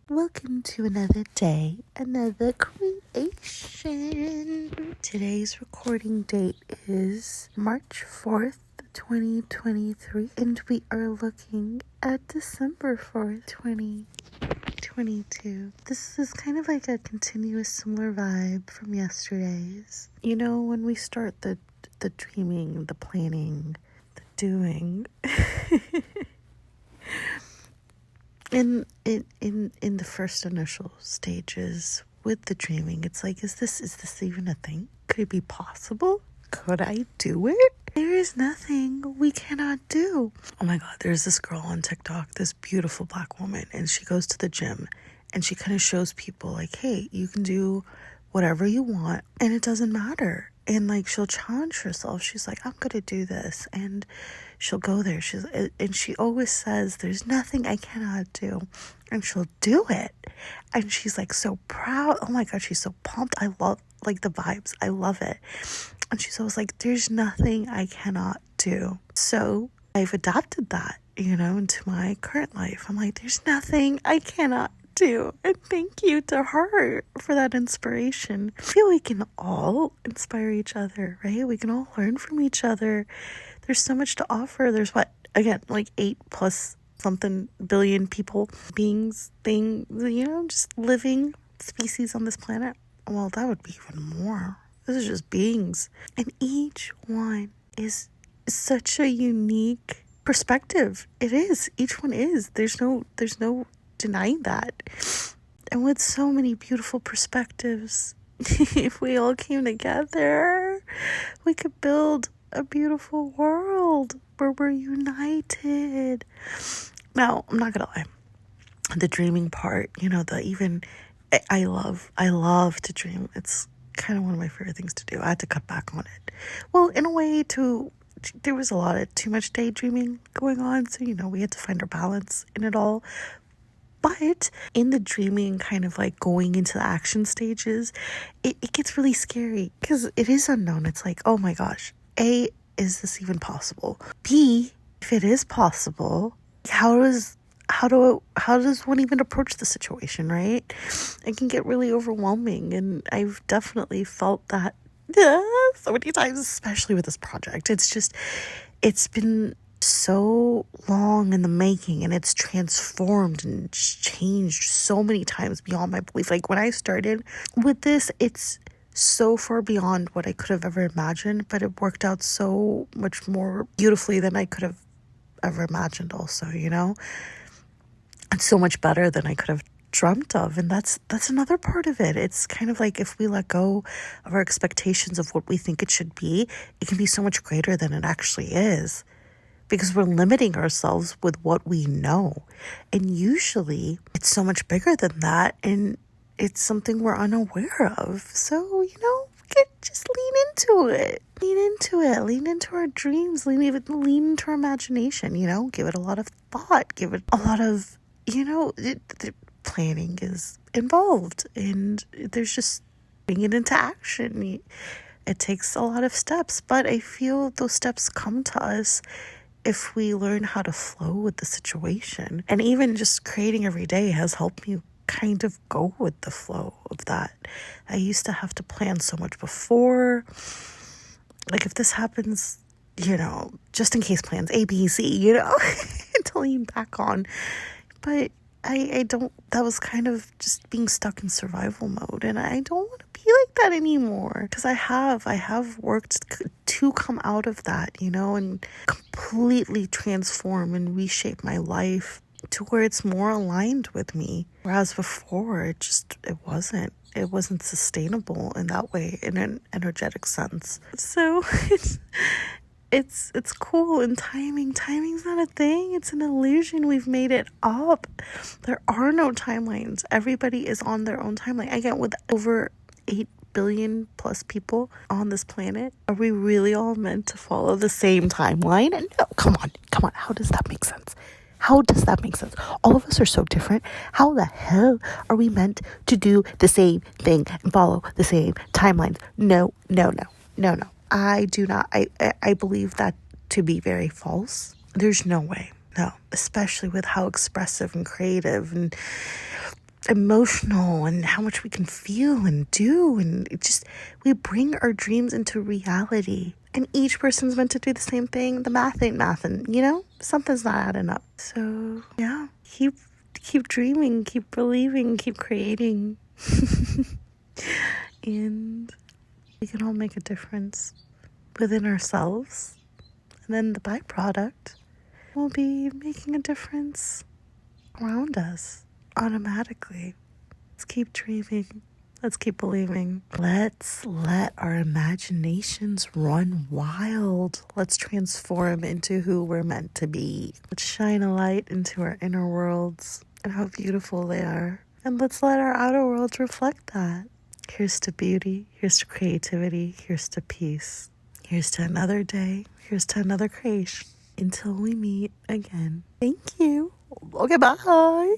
welcome to another day, another creation. Today's recording date is March 4th, 2023, and we are looking at December 4th, 2022. This is kind of like a continuous similar vibe from yesterday's. You know, when we start the dreaming, the planning, the doing. In the first initial stages with the dreaming, it's like, is this even a thing? Could it be possible? Could I do it? There is nothing we cannot do. Oh my God, there's this girl on TikTok, this beautiful Black woman, and she goes to the gym and she kind of shows people like, hey, you can do whatever you want and it doesn't matter. And like, she'll challenge herself. She's like, I'm gonna do this, and she'll go there. And she always says, there's nothing I cannot do, and she'll do it. And she's like so proud. Oh my God, she's so pumped. I love like the vibes. I love it. And she's always like, there's nothing I cannot do. So I've adapted that, into my current life. I'm like, there's nothing I cannot do. And thank you to her for that inspiration. I feel we can all inspire each other, right? We can all learn from each other. There's so much to offer. There's like 8+ something billion people, beings, things, just living species on this planet. Well, that would be even more. This is just beings. And each one is such a unique perspective. It is. Each one is. There's no denying that. And with so many beautiful perspectives, if we all came together, we could build a beautiful world where we're united. Now, I'm not gonna lie, the dreaming part, I love to dream. It's kind of one of my favorite things to do. I had to cut back on it. Well, in a way, there was a lot of too much daydreaming going on, so we had to find our balance in it all. But in the dreaming, kind of like going into the action stages, it gets really scary because it is unknown. It's like, oh my gosh, A, is this even possible? B, if it is possible, how does one even approach the situation, right? It can get really overwhelming, and I've definitely felt that so many times, especially with this project. It's been so long in the making, and it's transformed and changed so many times beyond my belief. Like when I started with this, it's so far beyond what I could have ever imagined, but it worked out so much more beautifully than I could have ever imagined also, and so much better than I could have dreamt of. And that's another part of it. It's kind of like, if we let go of our expectations of what we think it should be, it can be so much greater than it actually is, because we're limiting ourselves with what we know. And usually it's so much bigger than that, and it's something we're unaware of. So, we can just lean into it. Lean into our dreams. Lean into our imagination, give it a lot of thought. Give it a lot of, the planning is involved, and there's just putting it into action. It takes a lot of steps, but I feel those steps come to us if we learn how to flow with the situation. And even just creating every day has helped me kind of go with the flow of that. I used to have to plan so much before. Like, if this happens, just in case plans A, B, C, to lean back on. But I don't, that was kind of just being stuck in survival mode. And I don't want to be like that anymore, because I have worked to come out of that, and completely transform and reshape my life to where it's more aligned with me. Whereas before, it wasn't sustainable in that way, in an energetic sense. So it's cool. And timing's not a thing. It's an illusion. We've made it up. There are no timelines. Everybody is on their own timeline. Again, with over 8 billion plus people on this planet, are we really all meant to follow the same timeline? And no, come on, how does that make sense? All of us are so different. How the hell are we meant to do the same thing and follow the same timelines? No. I do not. I believe that to be very false. There's no way. No, especially with how expressive and creative and emotional and how much we can feel and do. And we bring our dreams into reality. And each person's meant to do the same thing. The math ain't mathin', Something's not adding up. So, yeah, keep dreaming, keep believing, keep creating. And we can all make a difference within ourselves. And then the byproduct will be making a difference around us automatically. Let's keep dreaming. Let's keep believing. Let's let our imaginations run wild. Let's transform into who we're meant to be. Let's shine a light into our inner worlds and how beautiful they are. And let's let our outer worlds reflect that. Here's to beauty. Here's to creativity. Here's to peace. Here's to another day. Here's to another creation. Until we meet again. Thank you. Okay, bye.